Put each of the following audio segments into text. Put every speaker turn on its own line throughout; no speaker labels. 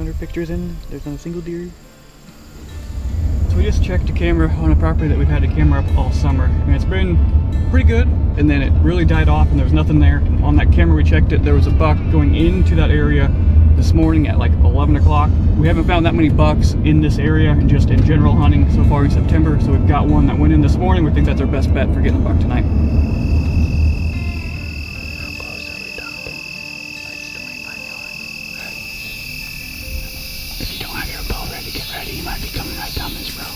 600 pictures in. There's not a single deer. So we just checked the camera on a property that we've had the camera up all summer. I mean, it's been pretty good, and then it really died off and there was nothing there. And on that camera we checked it, there was a buck going into that area this morning at like 11 o'clock. We haven't found that many bucks in this area and just in general hunting so far in September. So we've got one that went in this morning. We think that's our best bet for getting a buck tonight.
If you don't have your bow ready, get ready. You might be coming right down this road.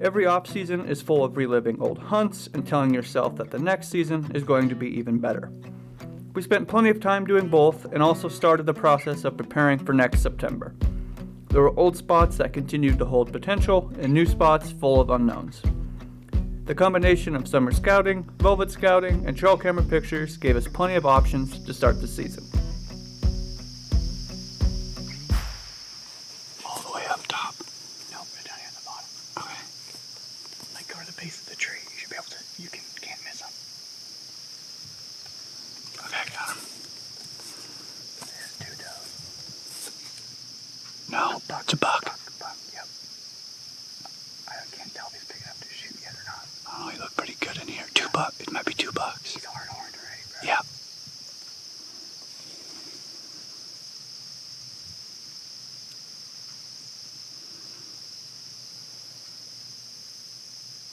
Every off-season is full of reliving old hunts and telling yourself that the next season is going to be even better. We spent plenty of time doing both and also started the process of preparing for next September. There were old spots that continued to hold potential and new spots full of unknowns. The combination of summer scouting, velvet scouting, and trail camera pictures gave us plenty of options to start the season.
All the way up top. Nope, right down here at the bottom. Okay. Like go to the base of the tree. You should be able to, you can't miss them. Okay, got him. There's two does. No, it's a buck. Buck, yep. I can't tell if he's big enough to shoot yet or not. Oh, he looked pretty good in here. Two bucks. It might be 2 bucks. He's hard horned, right, bro? Yeah.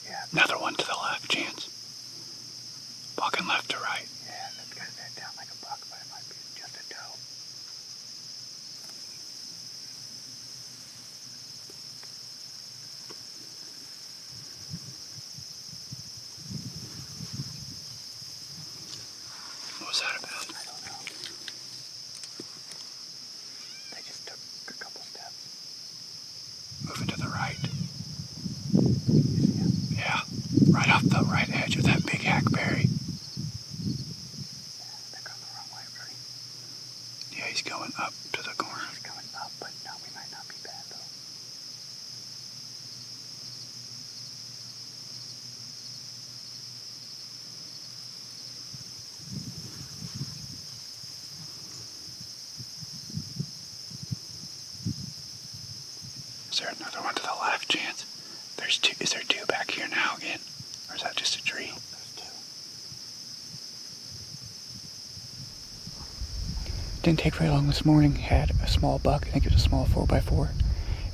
Yeah. Another one to the left, Chance. Walking left to right. Yeah, that's got his head down like a buck, but it might be just a doe. What was that about? I don't know. They just took a couple steps. Moving to the right. Yeah, right off the right edge of that big hackberry. Yeah, they're going the wrong way, Brody. Yeah, he's going up to the corner. He's going up, but no, we might not be bad, though. Is there another one to the left, Chance? There's two. Is there two back here now again? Or is that just a tree? There's two. Didn't take very long this morning. Had a small buck, I think it was a small 4x4,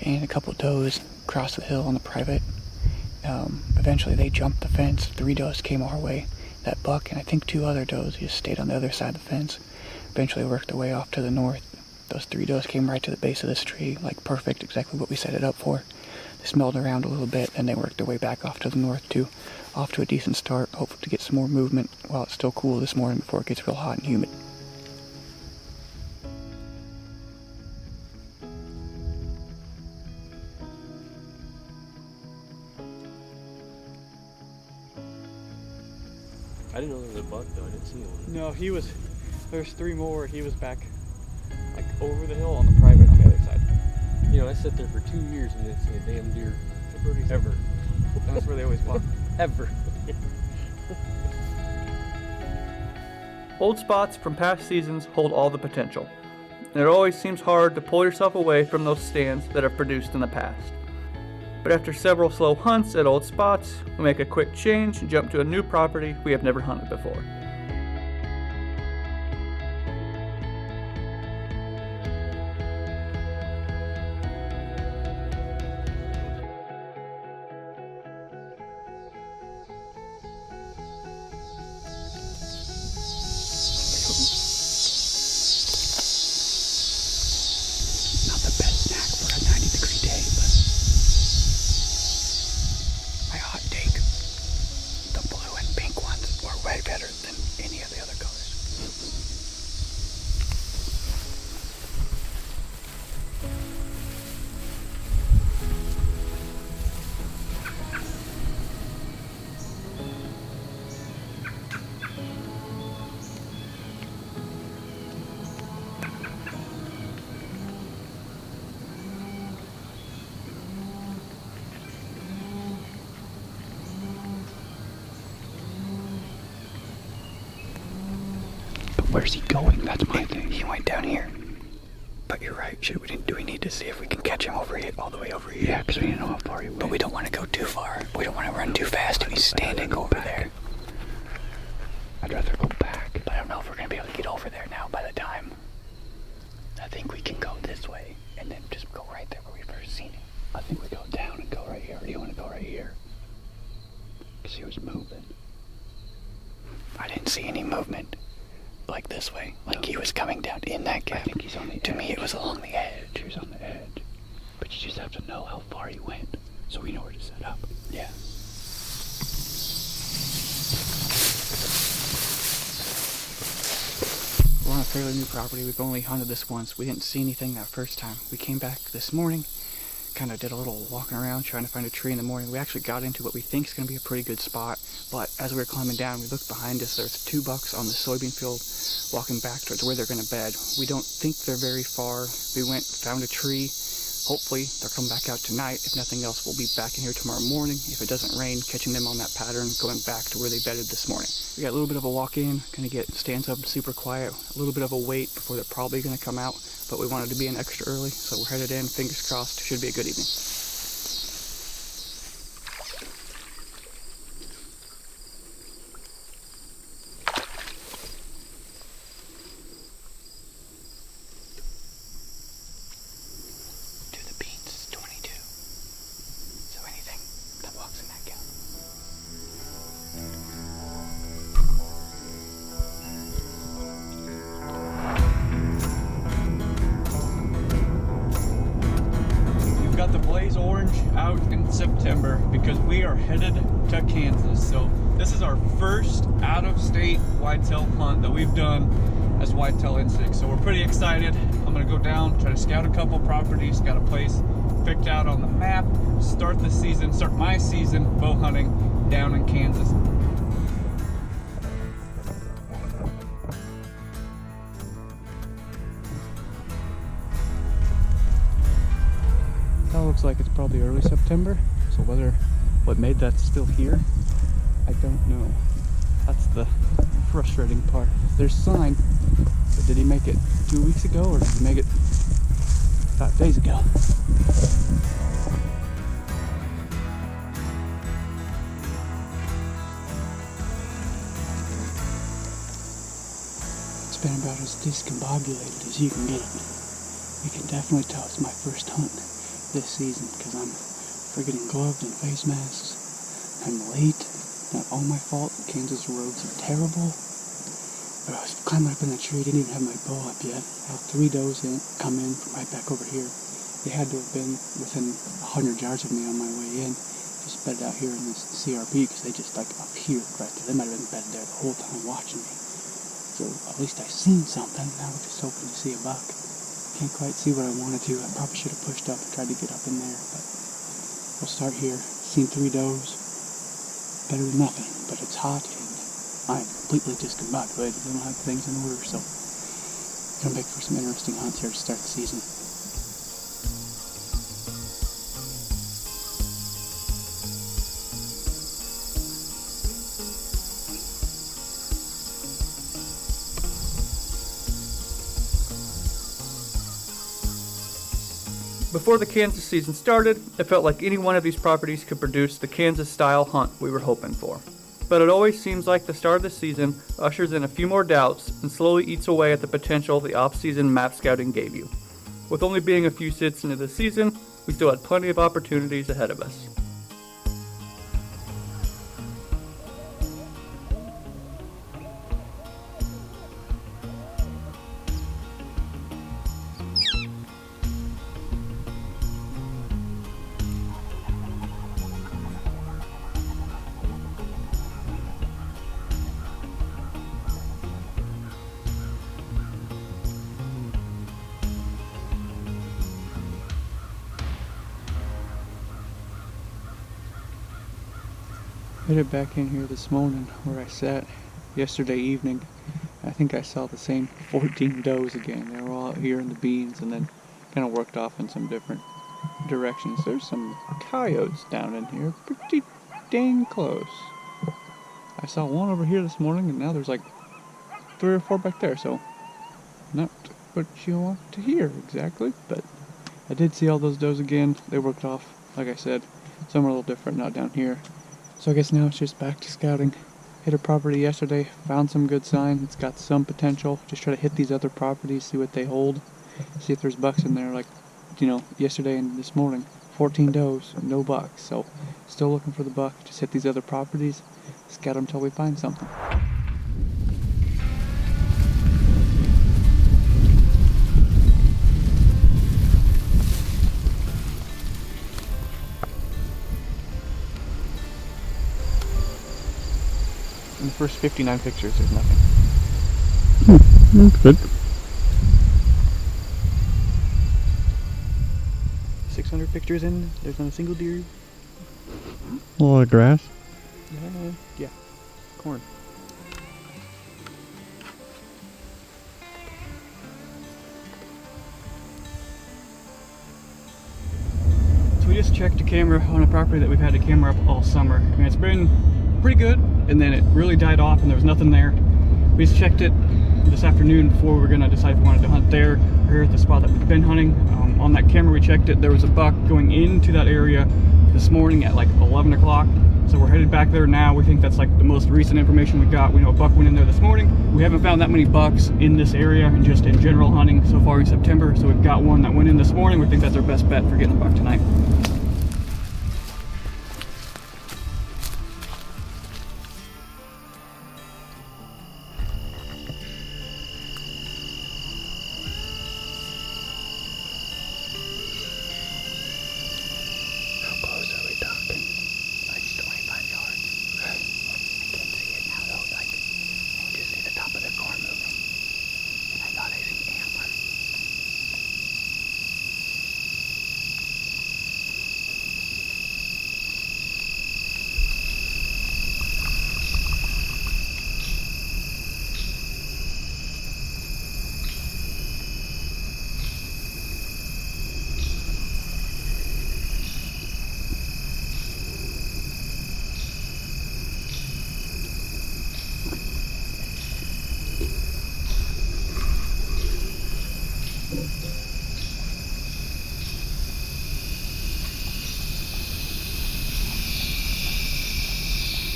and a couple does across the hill on the private. Eventually they jumped the fence. 3 does came our way. That buck and I think 2 other does just stayed on the other side of the fence. Eventually worked their way off to the north. Those 3 does came right to the base of this tree, like perfect, exactly what we set it up for. They smelled around a little bit, and they worked their way back off to the north too. Off to a decent start, hopefully to get some more movement while it's still cool this morning before it gets real hot and humid.
I didn't know there was a buck though. I didn't see one.
No, there's 3 more. He was back like over the hill on the private on the other side.
You know, I sat there for 2 years and didn't see a damn deer ever.
That's where they always walk.
Ever.
Old spots from past seasons hold all the potential, and it always seems hard to pull yourself away from those stands that have produced in the past. But after several slow hunts at old spots, we make a quick change and jump to a new property we have never hunted before.
Not the best snack for a 90-degree day, but my hot take, the blue and pink ones were way better than Where's he going? That's my thing. He went down here. But you're right. Do we need to see if we can catch him over here, all the way over here? Yeah, because we didn't know how far he went. But we don't want to go too far. We don't want to run too fast if he's standing over there. I'd rather go back. But I don't know if we're going to be able to get over there now by the time. I think we can go this way and then just go right there where we first seen him. I think we go down and go right here. Or do you want to go right here? Because he was moving. I didn't see any movement like this way. Like he was coming down in that gap. I think he's on the edge. To me, it was along the edge. He was on the edge. But you just have to know how far he went so we know where to set up. Yeah.
We're on a fairly new property. We've only hunted this once. We didn't see anything that first time. We came back this morning, kind of did a little walking around trying to find a tree in the morning. We actually got into what we think is going to be a pretty good spot, but as we were climbing down, we looked behind us. There's 2 bucks on the soybean field walking back towards where they're going to bed. We don't think they're very far. We went, found a tree. Hopefully they'll come back out tonight. If nothing else, we'll be back in here tomorrow morning. If it doesn't rain, catching them on that pattern, going back to where they bedded this morning. We got a little bit of a walk in, gonna get stands up super quiet, a little bit of a wait before they're probably gonna come out, but we wanted to be in extra early, so we're headed in, fingers crossed, should be a good evening. The blaze orange out in September because we are headed to Kansas. So this is our first out-of-state whitetail hunt that we've done as Whitetail Instinct. So we're pretty excited. I'm gonna go down, try to scout a couple properties, got a place picked out on the map, start my season bow hunting down in Kansas. Looks like it's probably early September, so what made that still here, I don't know. That's the frustrating part. There's sign, but did he make it 2 weeks ago or did he make it 5 days ago?
It's been about as discombobulated as you can get it. You can definitely tell it's my first hunt this season because I'm friggin' gloved and face masks. I'm late, not all my fault. Kansas roads are terrible. But I was climbing up in that tree, didn't even have my bow up yet. I had 3 does come in from right back over here. They had to have been within 100 yards of me on my way in. Just bedded out here in this CRP because they just like up here right there. They might have been bedded there the whole time watching me. So at least I seen something. Now we're just hoping to see a buck. Can't quite see what I wanted to. I probably should have pushed up and tried to get up in there, but we'll start here. Seen 3 does. Better than nothing, but it's hot and I'm completely discombobulated. We don't have things in order, so gonna make for some interesting hunts here to start the season.
Before the Kansas season started, it felt like any one of these properties could produce the Kansas-style hunt we were hoping for. But it always seems like the start of the season ushers in a few more doubts and slowly eats away at the potential the off-season map scouting gave you. With only being a few sits into the season, we still had plenty of opportunities ahead of us.
Headed back in here this morning where I sat yesterday evening. I think I saw the same 14 does again. They were all out here in the beans and then kind of worked off in some different directions. There's some coyotes down in here, pretty dang close. I saw one over here this morning and now there's like
3 or 4 back there, so not what you want to hear exactly, but I did see all those does again. They worked off, like I said. Some are a little different, not down here. So I guess now it's just back to scouting. Hit a property yesterday, found some good sign. It's got some potential. Just try to hit these other properties, see what they hold. See if there's bucks in there, like, you know, yesterday and this morning. 14 does, no bucks. So still looking for the buck. Just hit these other properties, scout them till we find something. In the first 59 pictures, there's nothing.
That's good.
600 pictures in, there's not a single deer.
A lot of grass.
Yeah, corn. So we just checked the camera on a property that we've had the camera up all summer. I mean, it's been pretty good, and then it really died off and there was nothing there. We just checked it this afternoon before we were gonna decide if we wanted to hunt there or here at the spot that we've been hunting. On that camera we checked it, there was a buck going into that area this morning at like 11 o'clock. So we're headed back there now. We think that's like the most recent information we got. We know a buck went in there this morning. We haven't found that many bucks in this area and just in general hunting so far in September. So we've got one that went in this morning. We think that's our best bet for getting a buck tonight.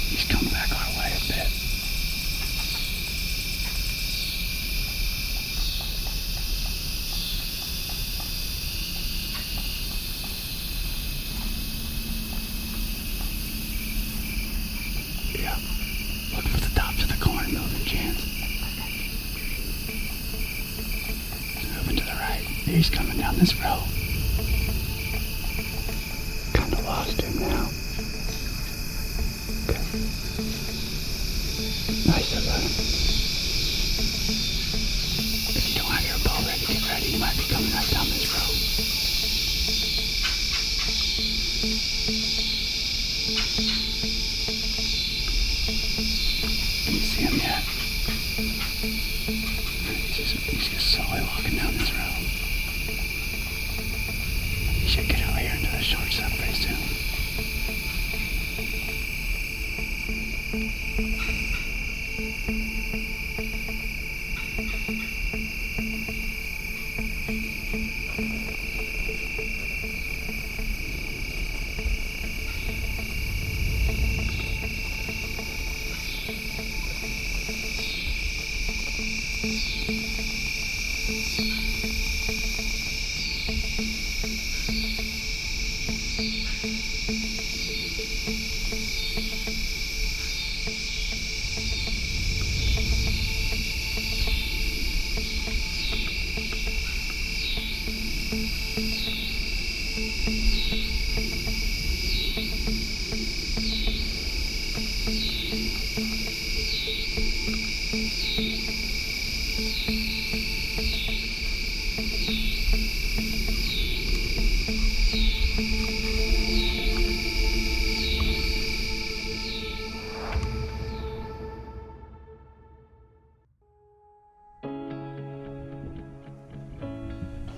He's coming back our way a bit. Yeah. Looking for the tops of the corn moving, Chance. Moving to the right. He's coming down this road. Kinda lost him now. Nice of him. If you don't have your bow ready, get ready. He might be coming right down this road. Can you see him yet? He's just slowly walking down this road. He should get over here into the short stuff pretty soon.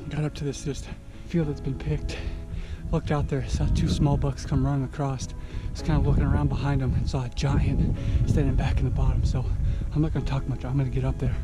Got up to this just field that's been picked. Looked out there, saw 2 small bucks come running across.
was kind of looking around behind him and saw a giant standing back in the bottom. So I'm not gonna talk much. I'm gonna get up there.